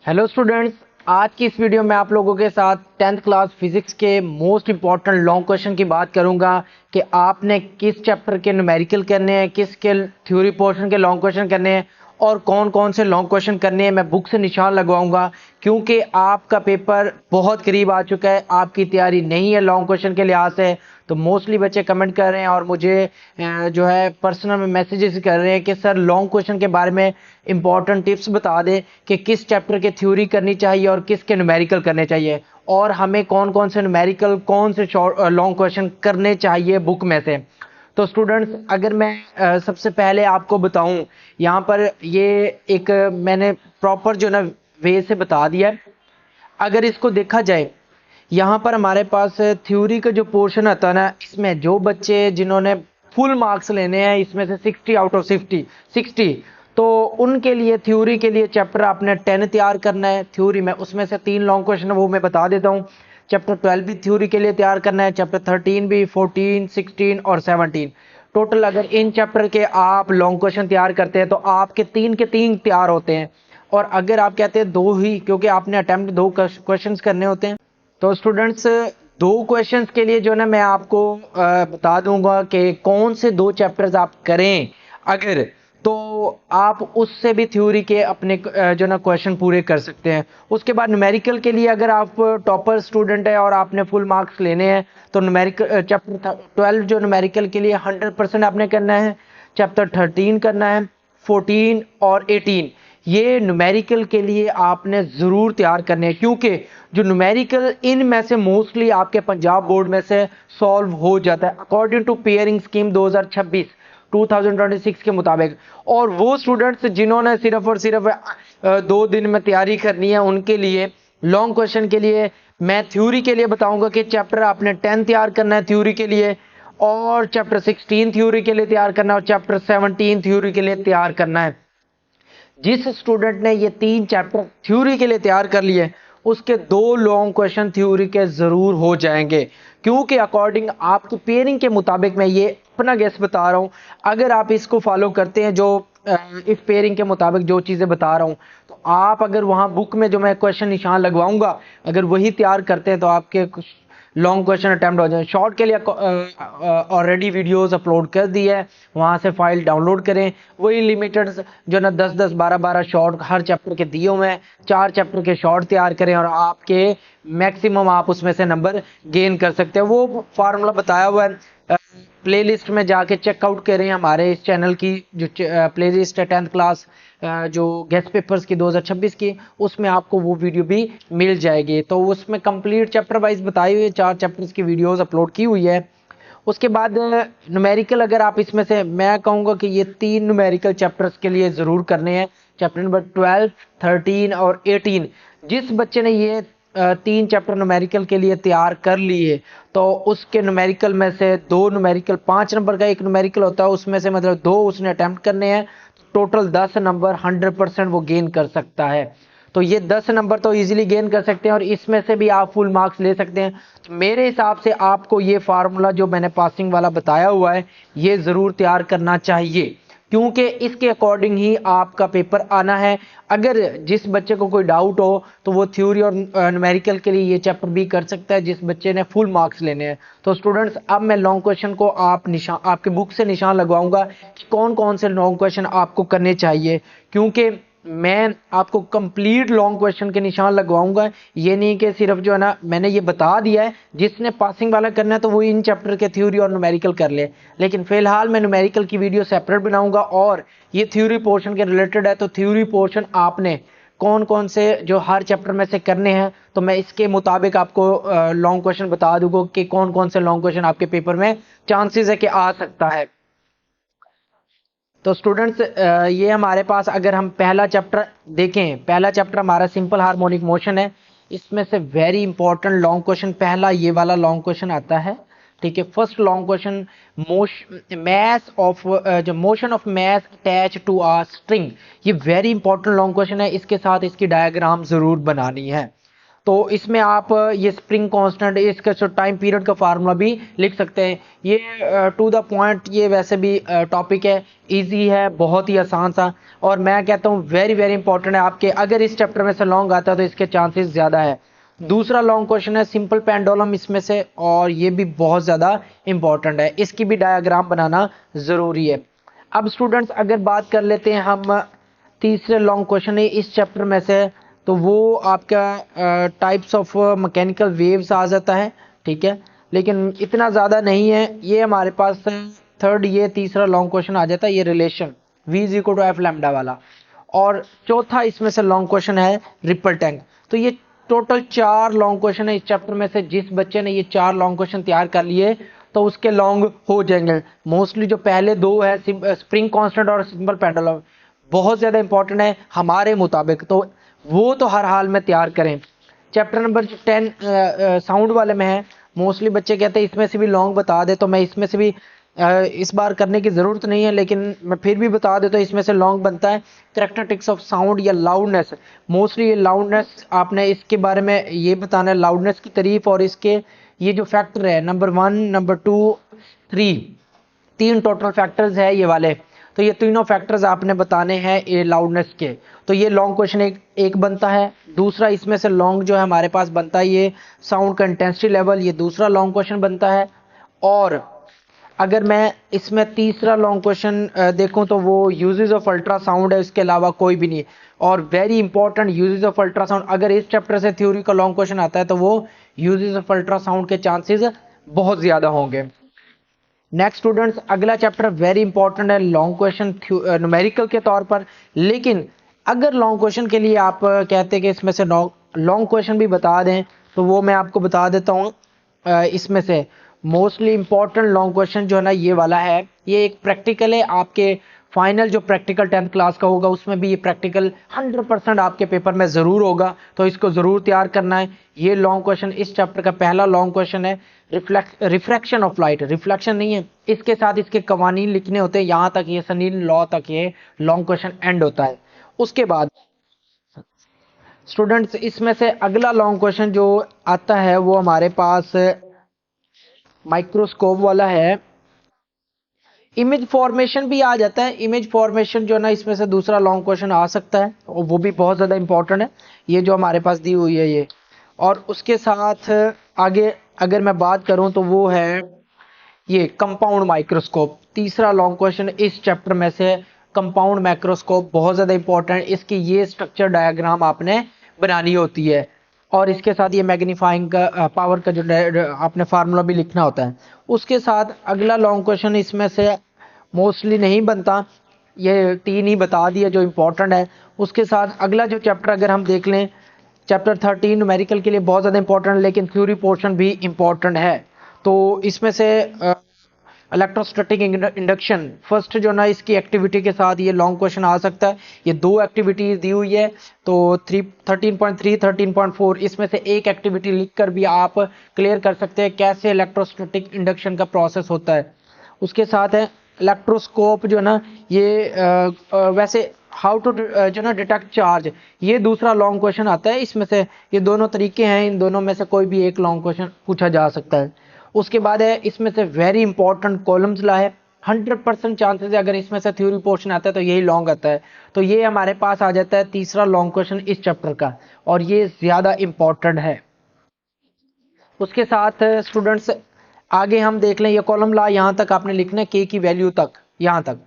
Hello students, आज की इस वीडियो में आप लोगों के साथ 10th क्लास फिजिक्स के मोस्ट इंपॉर्टेंट लॉन्ग क्वेश्चन की बात करूंगा कि आपने किस चैप्टर के न्यूमेरिकल करने हैं, किस के थ्योरी पोर्शन के लॉन्ग क्वेश्चन करने हैं और कौन कौन से लॉन्ग क्वेश्चन करने हैं। मैं बुक से निशान लगवाऊंगा क्योंकि आपका पेपर बहुत करीब आ चुका है। आपकी तैयारी नहीं है लॉन्ग क्वेश्चन के लिहाज से, तो मोस्टली बच्चे कमेंट कर रहे हैं और मुझे जो है पर्सनल में मैसेजेस कर रहे हैं कि सर लॉन्ग क्वेश्चन के बारे में इंपॉर्टेंट टिप्स बता दें कि किस चैप्टर के थ्योरी करनी चाहिए और किसके न्यूमेरिकल करने चाहिए, और हमें कौन कौन से न्यूमेरिकल कौन से शॉर्ट लॉन्ग क्वेश्चन करने चाहिए बुक में से। तो स्टूडेंट्स, अगर मैं सबसे पहले आपको बताऊं, यहाँ पर ये एक मैंने प्रॉपर जो ना वे से बता दिया है। अगर इसको देखा जाए, यहाँ पर हमारे पास थ्योरी का जो पोर्शन आता है ना, इसमें जो बच्चे जिन्होंने फुल मार्क्स लेने हैं, इसमें से 60 आउट ऑफ 60, तो उनके लिए थ्योरी के लिए चैप्टर आपने 10 तैयार करना है थ्योरी में। उसमें से 3 लॉन्ग क्वेश्चन है वो मैं बता देता हूँ। चैप्टर 12 भी थ्योरी के लिए तैयार करना है, चैप्टर 13 भी, 14, 16 और 17। टोटल अगर इन चैप्टर के आप लॉन्ग क्वेश्चन तैयार करते हैं तो आपके 3 के 3 तैयार होते हैं। और अगर आप कहते हैं 2 ही, क्योंकि आपने अटेम्प्ट 2 क्वेश्चन करने होते हैं, तो स्टूडेंट्स 2 क्वेश्चंस के लिए जो ना मैं आपको बता दूंगा कि कौन से 2 चैप्टर्स आप करें अगर, तो आप उससे भी थ्योरी के अपने जो ना क्वेश्चन पूरे कर सकते हैं। उसके बाद न्यूमेरिकल के लिए अगर आप टॉपर स्टूडेंट है और आपने फुल मार्क्स लेने हैं तो न्यूमेरिकल चैप्टर 12 जो न्यूमेरिकल के लिए 100% आपने करना है, चैप्टर 13 करना है, 14 और 18 ये न्यूमेरिकल के लिए आपने ज़रूर तैयार करने हैं, क्योंकि जो न्यूमेरिकल इनमें से मोस्टली आपके पंजाब बोर्ड में से सॉल्व हो जाता है अकॉर्डिंग टू पेयरिंग स्कीम 2026 के मुताबिक। और वो स्टूडेंट्स जिन्होंने सिर्फ और सिर्फ 2 दिन में तैयारी करनी है, उनके लिए लॉन्ग क्वेश्चन के लिए मैं थ्योरी के लिए बताऊंगा कि चैप्टर आपने 10 तैयार करना है थ्योरी के लिए, और चैप्टर 16 थ्योरी के लिए तैयार करना है, और चैप्टर 17 थ्योरी के लिए तैयार करना है। जिस स्टूडेंट ने ये 3 चैप्टर थ्योरी के लिए तैयार कर लिए, उसके 2 लॉन्ग क्वेश्चन थ्योरी के जरूर हो जाएंगे, क्योंकि अकॉर्डिंग आपकी पेयरिंग के मुताबिक मैं ये अपना गेस बता रहा हूं। अगर आप इसको फॉलो करते हैं, जो इस पेयरिंग के मुताबिक जो चीजें बता रहा हूं, तो आप अगर वहां बुक में जो मैं क्वेश्चन निशान लगवाऊंगा अगर वही तैयार करते हैं तो आपके कुछ लॉन्ग क्वेश्चन अटेम्प्ट हो जाए। शॉर्ट के लिए ऑलरेडी वीडियोस अपलोड कर दी है, वहां से फाइल डाउनलोड करें। वही लिमिटेड जो ना 10-10, 12-12 शॉर्ट हर चैप्टर के दिए हुए हैं, 4 चैप्टर के शॉर्ट तैयार करें और आपके मैक्सिमम आप उसमें से नंबर गेन कर सकते हैं। वो फार्मूला बताया हुआ है, प्लेलिस्ट में जाके चेकआउट करें हमारे इस चैनल की जो प्लेलिस्ट है 10th क्लास जो गेस्ट पेपर्स की 2026 की, उसमें आपको वो वीडियो भी मिल जाएगी। तो उसमें कंप्लीट चैप्टर वाइज बताई हुई 4 चैप्टर्स की वीडियोस अपलोड की हुई है। उसके बाद न्यूमेरिकल अगर आप इसमें से, मैं कहूँगा कि ये 3 न्यूमेरिकल चैप्टर्स के लिए ज़रूर करने हैं, चैप्टर नंबर 12, 13 और 18। जिस बच्चे ने ये 3 चैप्टर न्यूमेरिकल के लिए तैयार कर लिए, तो उसके न्यूमेरिकल में से 2 न्यूमेरिकल, 5 नंबर का एक न्यूमेरिकल होता है, उसमें से मतलब 2 उसने अटेम्प्ट करने हैं, टोटल 10 नंबर 100% वो गेन कर सकता है। तो ये 10 नंबर तो इजीली गेन कर सकते हैं और इसमें से भी आप फुल मार्क्स ले सकते हैं। तो मेरे हिसाब से आपको ये फार्मूला जो मैंने पासिंग वाला बताया हुआ है ये ज़रूर तैयार करना चाहिए, क्योंकि इसके अकॉर्डिंग ही आपका पेपर आना है। अगर जिस बच्चे को कोई डाउट हो तो वो थ्योरी और न्यूमेरिकल के लिए ये चैप्टर भी कर सकता है, जिस बच्चे ने फुल मार्क्स लेने हैं। तो स्टूडेंट्स, अब मैं लॉन्ग क्वेश्चन को आपके बुक से निशान लगवाऊंगा कि कौन कौन से लॉन्ग क्वेश्चन आपको करने चाहिए, क्योंकि मैं आपको कंप्लीट लॉन्ग क्वेश्चन के निशान लगवाऊंगा। ये नहीं कि सिर्फ जो है ना मैंने ये बता दिया है, जिसने पासिंग वाला करना है तो वो इन चैप्टर के थ्योरी और न्यूमेरिकल कर ले, लेकिन फिलहाल मैं न्यूमेरिकल की वीडियो सेपरेट बनाऊंगा और ये थ्योरी पोर्शन के रिलेटेड है। तो थ्योरी पोर्शन आपने कौन कौन से जो हर चैप्टर में से करने हैं, तो मैं इसके मुताबिक आपको लॉन्ग क्वेश्चन बता दूंगा कि कौन कौन से लॉन्ग क्वेश्चन आपके पेपर में चांसेस है कि आ सकता है। तो स्टूडेंट्स, ये हमारे पास अगर हम पहला चैप्टर देखें, पहला चैप्टर हमारा सिंपल हार्मोनिक मोशन है। इसमें से वेरी इंपॉर्टेंट लॉन्ग क्वेश्चन पहला ये वाला लॉन्ग क्वेश्चन आता है, ठीक है। First long question, mass of जो motion of mass attach to a string, ये वेरी इंपॉर्टेंट लॉन्ग क्वेश्चन है। इसके साथ इसकी डायग्राम जरूर बनानी है। तो इसमें आप ये स्प्रिंग कांस्टेंट, इसका जो टाइम पीरियड का फार्मूला भी लिख सकते हैं। ये टू द पॉइंट, ये वैसे भी टॉपिक है, इजी है, बहुत ही आसान सा, और मैं कहता हूँ वेरी वेरी इंपॉर्टेंट है आपके। अगर इस चैप्टर में से लॉन्ग आता है तो इसके चांसेस ज़्यादा है। दूसरा लॉन्ग क्वेश्चन है सिंपल पेंडुलम इसमें से, और ये भी बहुत ज़्यादा इंपॉर्टेंट है, इसकी भी डायग्राम बनाना ज़रूरी है। अब स्टूडेंट्स अगर बात कर लेते हैं हम तीसरे लॉन्ग क्वेश्चन है इस चैप्टर में से, तो वो आपका टाइप्स ऑफ मैकेनिकल वेव्स आ जाता है, ठीक है, लेकिन इतना ज़्यादा नहीं है। ये हमारे पास थर्ड, ये तीसरा लॉन्ग क्वेश्चन आ जाता है, ये relation V is equal to F lambda वाला। और चौथा इसमें से लॉन्ग क्वेश्चन है रिपल टैंक। तो ये टोटल 4 लॉन्ग क्वेश्चन है इस चैप्टर में से। जिस बच्चे ने ये 4 लॉन्ग क्वेश्चन तैयार कर लिए तो उसके लॉन्ग हो जाएंगे। मोस्टली जो पहले 2 है स्प्रिंग कांस्टेंट और सिंपल पेंडुलम, बहुत ज़्यादा इंपॉर्टेंट है हमारे मुताबिक, तो वो तो हर हाल में तैयार करें। चैप्टर नंबर 10 साउंड वाले में है, मोस्टली बच्चे कहते हैं इसमें से भी लॉन्ग बता दे, तो मैं इसमें से भी इस बार करने की ज़रूरत नहीं है, लेकिन मैं फिर भी बता देता हूँ इसमें से लॉन्ग बनता है कैरेक्टरिस्टिक्स ऑफ साउंड या लाउडनेस। मोस्टली ये लाउडनेस आपने इसके बारे में ये बताना है, लाउडनेस की तारीफ, और इसके ये जो फैक्टर है नंबर 1, नंबर 2, 3, 3 टोटल फैक्टर्स है ये वाले, तो ये तीनों फैक्टर्स आपने बताने हैं ये लाउडनेस के। तो ये लॉन्ग क्वेश्चन एक बनता है। दूसरा इसमें से लॉन्ग जो है हमारे पास बनता है ये साउंड का इंटेंसिटी लेवल, ये दूसरा लॉन्ग क्वेश्चन बनता है। और अगर मैं इसमें तीसरा लॉन्ग क्वेश्चन देखूं तो वो यूजेस ऑफ अल्ट्रासाउंड है, इसके अलावा कोई भी नहीं। और very important uses of ultrasound, अगर इस चैप्टर से थ्योरी का लॉन्ग क्वेश्चन आता है तो वो यूजेस ऑफ अल्ट्रासाउंड के चांसेस बहुत ज़्यादा होंगे। नेक्स्ट स्टूडेंट्स, अगला चैप्टर वेरी इंपॉर्टेंट है लॉन्ग क्वेश्चन न्यूमेरिकल के तौर पर, लेकिन अगर लॉन्ग क्वेश्चन के लिए आप कहते हैं कि इसमें से लॉन्ग क्वेश्चन भी बता दें तो वो मैं आपको बता देता हूँ। इसमें से मोस्टली इंपॉर्टेंट लॉन्ग क्वेश्चन जो है ना ये वाला है, ये एक प्रैक्टिकल है, आपके फाइनल जो प्रैक्टिकल 10th क्लास का होगा उसमें भी ये प्रैक्टिकल 100% आपके पेपर में ज़रूर होगा, तो इसको ज़रूर तैयार करना है। ये लॉन्ग क्वेश्चन इस चैप्टर का पहला लॉन्ग क्वेश्चन है, रिफ्रैक्शन ऑफ लाइट, रिफ्लेक्शन नहीं है, इसके साथ इसके कवानीन लिखने होते हैं, यहाँ तक ये सनील लॉ तक ये लॉन्ग क्वेश्चन एंड होता है। उसके बाद स्टूडेंट्स इसमें से अगला लॉन्ग क्वेश्चन जो आता है वो हमारे पास माइक्रोस्कोप वाला है। इमेज फॉर्मेशन भी आ जाता है, इमेज फॉर्मेशन जो है ना इसमें से दूसरा लॉन्ग क्वेश्चन आ सकता है, और वो भी बहुत ज़्यादा इंपॉर्टेंट है, ये जो हमारे पास दी हुई है ये। और उसके साथ आगे अगर मैं बात करूं तो वो है ये कंपाउंड माइक्रोस्कोप, तीसरा लॉन्ग क्वेश्चन इस चैप्टर में से। कंपाउंड माइक्रोस्कोप बहुत ज़्यादा इंपॉर्टेंट, इसकी ये स्ट्रक्चर डायग्राम आपने बनानी होती है, और इसके साथ ये मैग्नीफाइंग का पावर का जो आपने फार्मूला भी लिखना होता है। उसके साथ अगला लॉन्ग क्वेश्चन इसमें से मोस्टली नहीं बनता, ये 3 ही बता दिए जो इम्पोर्टेंट है। उसके साथ अगला जो चैप्टर अगर हम देख लें, चैप्टर 13 न्यूमेरिकल के लिए बहुत ज़्यादा इंपॉर्टेंट है, लेकिन थ्योरी पोर्शन भी इम्पॉर्टेंट है। तो इसमें से इलेक्ट्रोस्टैटिक इंडक्शन फर्स्ट जो ना इसकी एक्टिविटी के साथ ये लॉन्ग क्वेश्चन आ सकता है। ये 2 एक्टिविटीज दी हुई है, तो 13.3 13.4 इसमें से एक एक्टिविटी लिखकर भी आप क्लियर कर सकते हैं कैसे इलेक्ट्रोस्टैटिक इंडक्शन का प्रोसेस होता है। उसके साथ है इलेक्ट्रोस्कोप जो ना ये वैसे हाउ टू जो ना डिटेक्ट चार्ज, ये दूसरा लॉन्ग क्वेश्चन आता है। इसमें से ये दोनों तरीके हैं, इन दोनों में से कोई भी एक लॉन्ग क्वेश्चन पूछा जा सकता है। उसके बाद है इसमें से वेरी इंपॉर्टेंट कॉलम्स ला है, 100% चांसेस है अगर इसमें से थ्योरी पोर्शन आता है तो यही लॉन्ग आता है, तो ये हमारे पास आ जाता है तीसरा लॉन्ग क्वेश्चन इस चैप्टर का, और ये ज़्यादा इंपॉर्टेंट है। उसके साथ स्टूडेंट्स आगे हम देख लें, ये कॉलम ला यहाँ तक आपने लिखना है के की वैल्यू तक, यहाँ तक।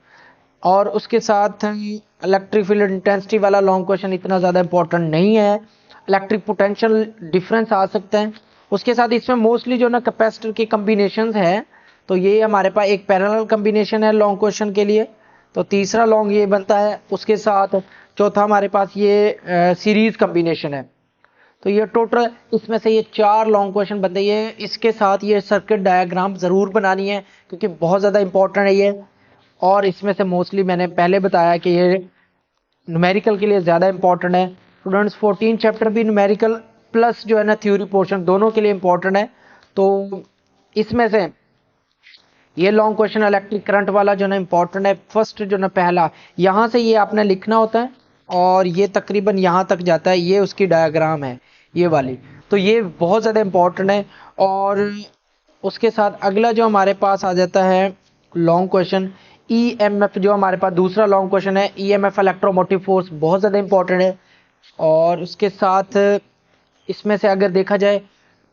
और उसके साथ इलेक्ट्रिक फील्ड इंटेंसिटी वाला लॉन्ग क्वेश्चन इतना ज़्यादा इंपॉर्टेंट नहीं है, इलेक्ट्रिक पोटेंशियल डिफरेंस आ सकता है। उसके साथ इसमें मोस्टली जो ना कैपेसिटर के कम्बिनेशंस हैं, तो ये हमारे पास एक पैरेलल कम्बिनेशन है लॉन्ग क्वेश्चन के लिए, तो तीसरा लॉन्ग ये बनता है। उसके साथ चौथा हमारे पास ये सीरीज कम्बिनेशन है, तो ये टोटल इसमें से ये 4 लॉन्ग क्वेश्चन बनते हैं। ये इसके साथ ये सर्किट डायग्राम ज़रूर बनानी है क्योंकि बहुत ज़्यादा इंपॉर्टेंट है ये, और इसमें से मोस्टली मैंने पहले बताया कि ये न्यूमेरिकल के लिए ज़्यादा इंपॉर्टेंट है। स्टूडेंट्स 14 चैप्टर भी न्यूमेरिकल प्लस जो है ना थ्योरी पोर्शन दोनों के लिए इंपॉर्टेंट है, तो इसमें से ये लॉन्ग क्वेश्चन इलेक्ट्रिक करंट वाला जो ना इंपॉर्टेंट है। फर्स्ट जो ना पहला यहाँ से ये आपने लिखना होता है, और ये तकरीबन यहाँ तक जाता है, ये उसकी डायग्राम है, ये वाली, तो ये बहुत ज़्यादा इंपॉर्टेंट है। और उसके साथ अगला जो हमारे पास आ जाता है लॉन्ग क्वेश्चन, ईएमएफ, जो हमारे पास दूसरा लॉन्ग क्वेश्चन है, ईएमएफ इलेक्ट्रोमोटिव फोर्स, बहुत ज़्यादा इंपॉर्टेंट है। और उसके साथ इसमें से अगर देखा जाए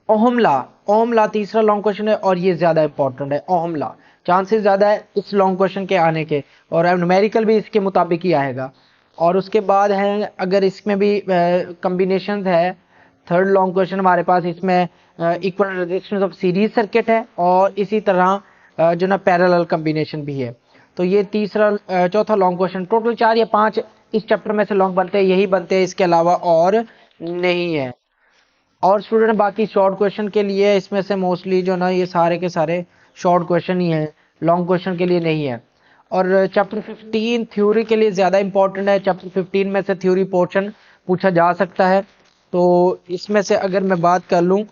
ओहम लॉ, ओहम लॉ तीसरा लॉन्ग क्वेश्चन है और ये ज़्यादा इंपॉर्टेंट है। ओहम लॉ चांसेस ज़्यादा है इस लॉन्ग क्वेश्चन के आने के, और न्यूमेरिकल भी इसके मुताबिक ही आएगा। और उसके बाद है अगर इसमें भी कम्बिनेशन है, थर्ड लॉन्ग क्वेश्चन हमारे पास इसमें equal resistance of series circuit है, और इसी तरह जो ना पैरेलल कम्बिनेशन भी है। तो ये तीसरा चौथा लॉन्ग क्वेश्चन, टोटल 4 या 5 इस चैप्टर में से लॉन्ग बनते हैं, यही बनते हैं, इसके अलावा और नहीं है। और स्टूडेंट बाकी शॉर्ट क्वेश्चन के लिए इसमें से मोस्टली जो ना ये सारे के सारे शॉर्ट क्वेश्चन ही हैं, लॉन्ग क्वेश्चन के लिए नहीं है। और चैप्टर 15 थ्योरी के लिए ज़्यादा इंपॉर्टेंट है। चैप्टर 15 में से थ्योरी पोर्शन पूछा जा सकता है। तो इसमें से अगर मैं बात कर लूँ,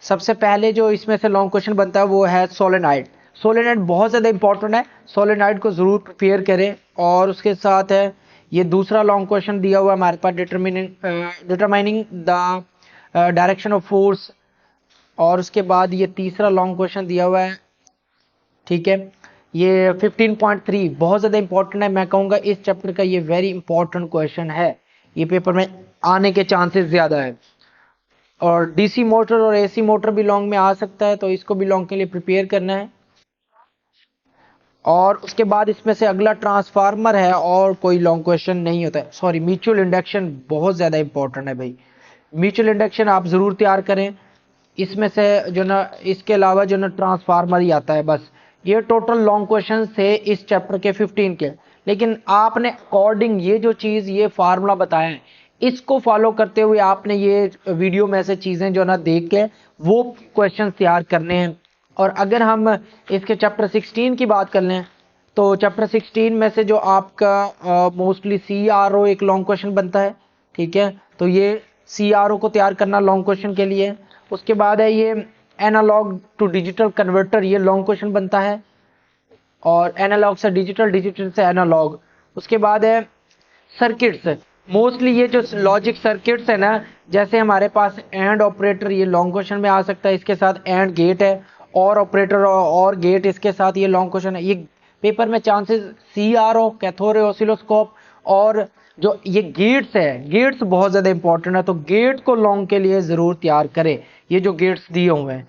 सबसे पहले जो इसमें से लॉन्ग क्वेश्चन बनता है वो है सोलेनाइड। सोलेनाइड बहुत ज़्यादा इंपॉर्टेंट है, सोलेनाइड को ज़रूर प्रिपेयर करें। और उसके साथ है ये दूसरा लॉन्ग क्वेश्चन दिया हुआ है हमारे पास, determining the direction of force. और उसके बाद ये तीसरा लॉन्ग क्वेश्चन दिया हुआ है, ठीक है, ये 15.3 बहुत ज़्यादा इंपॉर्टेंट है। मैं कहूँगा इस चैप्टर का ये वेरी इंपॉर्टेंट क्वेश्चन है, ये पेपर में आने के चांसेस ज़्यादा है। और डीसी मोटर और एसी मोटर भी लॉन्ग में आ सकता है, तो इसको भी लॉन्ग के लिए प्रिपेयर करना है। और उसके बाद इसमें से अगला ट्रांसफार्मर है, और कोई लॉन्ग क्वेश्चन नहीं होता है। सॉरी, म्यूचुअल इंडक्शन बहुत ज़्यादा इंपॉर्टेंट है भाई, म्यूचुअल इंडक्शन आप ज़रूर तैयार करें। इसमें से जो ना इसके अलावा जो ना ट्रांसफार्मर ही आता है बस। ये टोटल लॉन्ग क्वेश्चन थे इस चैप्टर के 15 के, लेकिन आपने अकॉर्डिंग ये जो चीज़ ये फार्मूला बताया है, इसको फॉलो करते हुए आपने ये वीडियो में से चीज़ें जो ना देख के वो क्वेश्चन तैयार करने हैं। और अगर हम इसके चैप्टर 16 की बात कर लें, तो चैप्टर 16 में से जो आपका मोस्टली CRO एक लॉन्ग क्वेश्चन बनता है, ठीक है, तो ये CRO को तैयार करना लॉन्ग क्वेश्चन के लिए। उसके बाद है ये एनालॉग टू डिजिटल कन्वर्टर, ये लॉन्ग क्वेश्चन बनता है, और एनालॉग से डिजिटल, डिजिटल से एनालॉग। उसके बाद है सर्किट्स, मोस्टली ये जो लॉजिक सर्किट्स है ना, जैसे हमारे पास एंड ऑपरेटर, ये लॉन्ग क्वेश्चन में आ सकता है, इसके साथ एंड गेट है, और ऑपरेटर और गेट, इसके साथ ये लॉन्ग क्वेश्चन है। ये पेपर में chances CRO, cathode ray oscilloscope, और जो ये गेट्स है, गेट्स बहुत ज़्यादा इंपॉर्टेंट है, तो गेट को लॉन्ग के लिए ज़रूर तैयार करें। ये जो गेट्स दिए हुए हैं,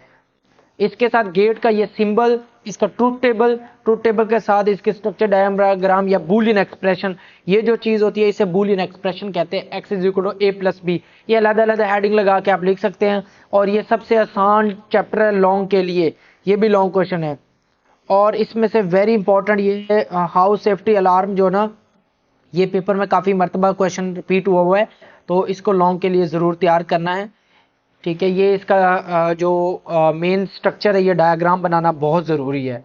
इसके साथ गेट का ये सिंबल, इसका ट्रूथ टेबल, ट्रूथ टेबल के साथ इसके स्ट्रक्चर डायग्राम या बूलियन एक्सप्रेशन, ये जो चीज़ होती है इसे बूलियन एक्सप्रेशन कहते हैं, x is equal to a+b। ये अलग अलग हेडिंग लगा के आप लिख सकते हैं। और ये सबसे आसान चैप्टर है लॉन्ग के लिए, ये भी लॉन्ग क्वेश्चन है। और इसमें से वेरी इंपॉर्टेंट ये हाउस सेफ्टी अलार्म, जो ना ये पेपर में काफ़ी मरतबा क्वेश्चन रिपीट हुआ है, तो इसको लॉन्ग के लिए ज़रूर तैयार करना है, ठीक है। ये इसका जो मेन स्ट्रक्चर है, ये डायग्राम बनाना बहुत ज़रूरी है।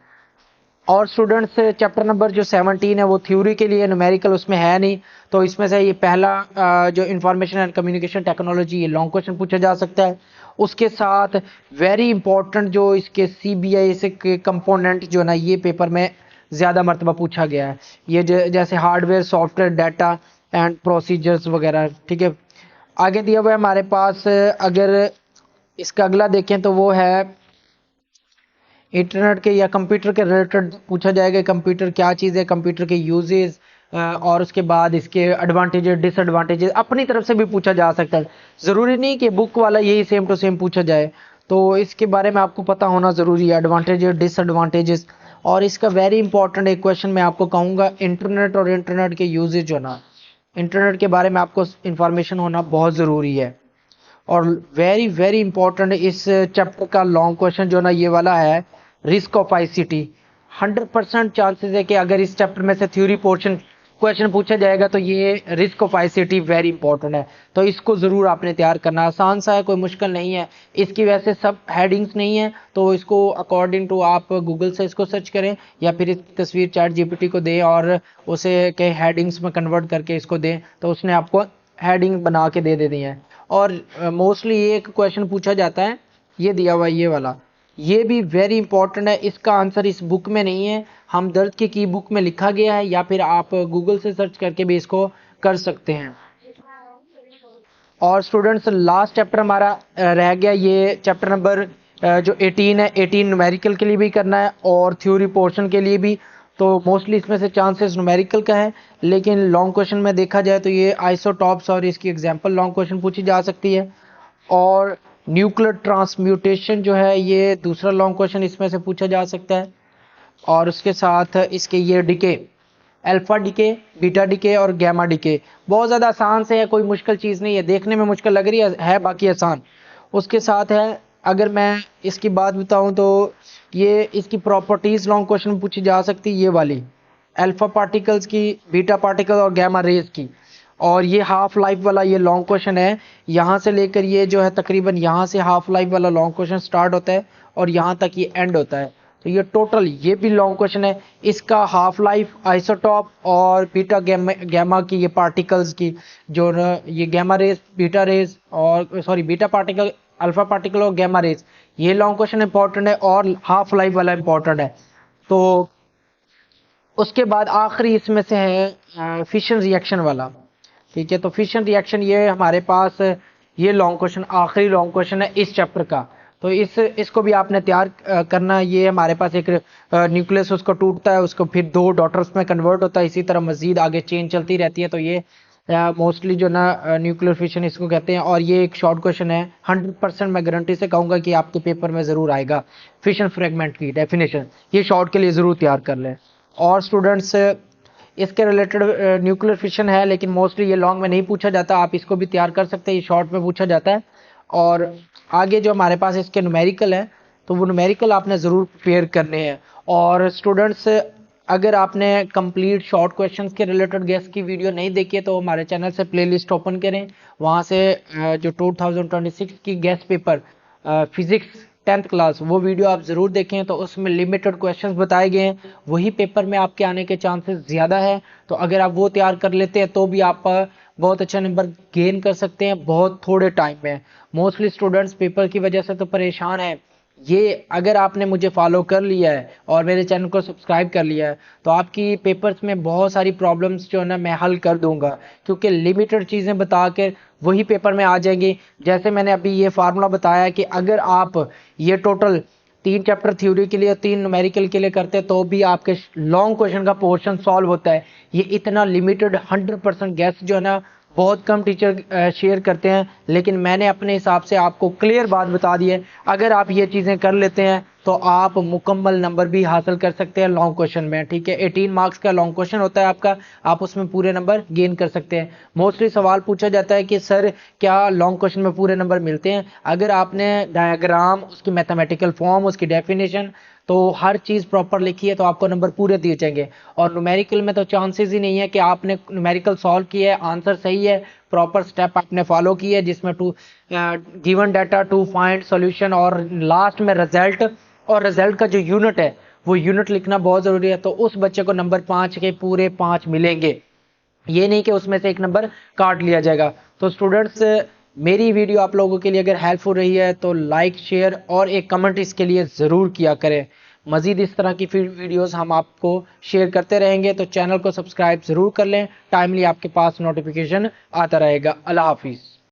और स्टूडेंट्स चैप्टर नंबर जो 17 है वो थ्योरी के लिए, न्यूमेरिकल उसमें है नहीं, तो इसमें से ये पहला जो इंफॉर्मेशन एंड कम्युनिकेशन टेक्नोलॉजी, ये लॉन्ग क्वेश्चन पूछा जा सकता है। उसके साथ वेरी इंपॉर्टेंट जो इसके CBI से के कंपोनेंट जो ना, ये पेपर में ज़्यादा मरतबा पूछा गया है, ये जैसे hardware, software, data and procedures वगैरह, ठीक है। आगे दिया हुआ है हमारे पास, अगर इसका अगला देखें तो वो है इंटरनेट के या कंप्यूटर के रिलेटेड पूछा जाएगा, कंप्यूटर क्या चीज़ है, कंप्यूटर के यूजेस, और उसके बाद इसके एडवांटेजेस, डिसएडवांटेजेस अपनी तरफ से भी पूछा जा सकता है। ज़रूरी नहीं कि बुक वाला यही सेम टू सेम पूछा जाए, तो इसके बारे में आपको पता होना ज़रूरी है, एडवांटेजेस, डिसएडवांटेजेस। और इसका वेरी इंपॉर्टेंट एक क्वेश्चन मैं आपको कहूँगा, इंटरनेट और इंटरनेट के यूजेज होना, इंटरनेट के बारे में आपको इंफॉर्मेशन होना बहुत ज़रूरी है। और वेरी वेरी इंपॉर्टेंट इस चैप्टर का लॉन्ग क्वेश्चन जो ना ये वाला है, रिस्क ऑफ ICT। 100% चांसेस है कि अगर इस चैप्टर में से थ्योरी पोर्शन क्वेश्चन पूछा जाएगा तो ये risk of ICT very important है, तो इसको ज़रूर आपने तैयार करना। आसान सा है, कोई मुश्किल नहीं है, इसकी वैसे सब हेडिंग्स नहीं है, तो इसको अकॉर्डिंग टू आप गूगल से इसको सर्च करें, या फिर इस तस्वीर ChatGPT को दें और उसे कई हेडिंग्स में कन्वर्ट करके इसको दें, तो उसने आपको हेडिंग बना के दे दी है। और मोस्टली एक क्वेश्चन पूछा जाता है, ये दिया हुआ ये वाला, ये भी वेरी इंपॉर्टेंट है, इसका आंसर इस बुक में नहीं है, हमदर्द की बुक में लिखा गया है, या फिर आप गूगल से सर्च करके भी इसको कर सकते हैं। और स्टूडेंट्स लास्ट चैप्टर हमारा रह गया, ये चैप्टर नंबर जो 18 है, 18 न्यूमेरिकल के लिए भी करना है और थ्योरी पोर्शन के लिए भी। तो मोस्टली इसमें से चांसेस न्यूमेरिकल का है, लेकिन लॉन्ग क्वेश्चन में देखा जाए तो ये आइसोटॉप्स और इसकी एग्जांपल लॉन्ग क्वेश्चन पूछी जा सकती है। और न्यूक्लियर ट्रांसम्यूटेशन जो है ये दूसरा लॉन्ग क्वेश्चन इसमें से पूछा जा सकता है। और उसके साथ इसके ये decay, alpha decay, beta decay और गैमा डिके, बहुत ज़्यादा आसान से है, कोई मुश्किल चीज़ नहीं है, देखने में मुश्किल लग रही है बाकी आसान। उसके साथ है, अगर मैं इसकी बात बताऊं तो ये इसकी प्रॉपर्टीज़ लॉन्ग क्वेश्चन में पूछी जा सकती है, ये वाली अल्फा पार्टिकल्स की, बीटा पार्टिकल और गैमा रेज की। और ये हाफ लाइफ वाला ये लॉन्ग क्वेश्चन है, यहाँ से लेकर ये जो है तकरीबन यहाँ से हाफ लाइफ वाला लॉन्ग क्वेश्चन स्टार्ट होता है और यहाँ तक ये एंड होता है। तो ये टोटल ये भी लॉन्ग क्वेश्चन है, इसका हाफ लाइफ, आइसोटॉप और बीटा गैमा की ये पार्टिकल्स की जो न ये गैमा रेज, बीटा रेज और sorry beta particle, alpha particle और गैमा रेज, ये लॉन्ग क्वेश्चन इंपॉर्टेंट है और हाफ लाइफ वाला इंपॉर्टेंट है। तो उसके बाद आखिरी इसमें से है फिशन रिएक्शन वाला, ठीक है। तो फिशन रिएक्शन ये हमारे पास ये लॉन्ग क्वेश्चन आखिरी लॉन्ग क्वेश्चन है इस चैप्टर का। तो इसको भी आपने तैयार करना है। ये हमारे पास एक न्यूक्लियस उसको टूटता है, उसको फिर दो डॉटर्स में कन्वर्ट होता है, इसी तरह मजीद आगे चेन चलती रहती है। तो ये मोस्टली जो ना न्यूक्लियर फिशन इसको कहते हैं। और ये एक शॉर्ट क्वेश्चन है, 100% मैं गारंटी से कहूँगा कि आपके पेपर में ज़रूर आएगा। फिशन फ्रेगमेंट की डेफिनेशन ये शॉर्ट के लिए ज़रूर तैयार कर लें। और स्टूडेंट्स इसके रिलेटेड न्यूक्लियर फिशन है, लेकिन मोस्टली ये लॉन्ग में नहीं पूछा जाता, आप इसको भी तैयार कर सकते हैं, ये शॉर्ट में पूछा जाता है। और आगे जो हमारे पास इसके न्यूमेरिकल है, तो वो न्यूमेरिकल आपने ज़रूर प्रिपेयर करने हैं। और स्टूडेंट्स अगर आपने कंप्लीट शॉर्ट क्वेश्चंस के रिलेटेड गेस की वीडियो नहीं देखी है तो हमारे चैनल से प्लेलिस्ट ओपन करें, वहाँ से जो 2026 की guess paper physics 10th class वो वीडियो आप ज़रूर देखें। तो उसमें लिमिटेड क्वेश्चंस बताए गए हैं, वही पेपर में आपके आने के चांसेस ज़्यादा है। तो अगर आप वो तैयार कर लेते हैं तो भी आप बहुत अच्छा नंबर गेन कर सकते हैं बहुत थोड़े टाइम में। मोस्टली स्टूडेंट्स पेपर की वजह से तो परेशान है। ये अगर आपने मुझे फॉलो कर लिया है और मेरे चैनल को सब्सक्राइब कर लिया है तो आपकी पेपर्स में बहुत सारी प्रॉब्लम्स जो है ना मैं हल कर दूंगा, क्योंकि लिमिटेड चीज़ें बता के वही पेपर में आ जाएंगी। जैसे मैंने अभी ये फार्मूला बताया कि अगर आप ये टोटल 3 चैप्टर थ्योरी के लिए 3 न्यूमेरिकल के लिए करते तो भी आपके लॉन्ग क्वेश्चन का पोर्शन सॉल्व होता है। ये इतना लिमिटेड 100% गैस जो है ना बहुत कम टीचर शेयर करते हैं, लेकिन मैंने अपने हिसाब से आपको क्लियर बात बता दी है। अगर आप ये चीज़ें कर लेते हैं तो आप मुकम्मल नंबर भी हासिल कर सकते हैं लॉन्ग क्वेश्चन में, ठीक है। 18 मार्क्स का लॉन्ग क्वेश्चन होता है आपका, आप उसमें पूरे नंबर गेन कर सकते हैं। मोस्टली सवाल पूछा जाता है कि सर क्या लॉन्ग क्वेश्चन में पूरे नंबर मिलते हैं? अगर आपने डायग्राम, उसकी मैथमेटिकल फॉर्म, उसकी डेफिनेशन, तो हर चीज़ प्रॉपर लिखी है तो आपको नंबर पूरे दिए जाएंगे। और न्यूमेरिकल में तो चांसेस ही नहीं है कि आपने न्यूमेरिकल सॉल्व किया है, आंसर सही है, प्रॉपर स्टेप आपने फॉलो किया है जिसमें given data to find solution और लास्ट में रिजल्ट, और रिजल्ट का जो यूनिट है वो यूनिट लिखना बहुत ज़रूरी है। तो उस बच्चे को नंबर 5 के पूरे 5 मिलेंगे, ये नहीं कि उसमें से एक नंबर काट लिया जाएगा। तो स्टूडेंट्स मेरी वीडियो आप लोगों के लिए अगर हेल्पफुल रही है तो लाइक, शेयर और एक कमेंट इसके लिए ज़रूर किया करें। मज़ीद इस तरह की फिर वीडियोस हम आपको शेयर करते रहेंगे, तो चैनल को सब्सक्राइब ज़रूर कर लें, टाइमली आपके पास नोटिफिकेशन आता रहेगा। अल्लाह हाफिज़।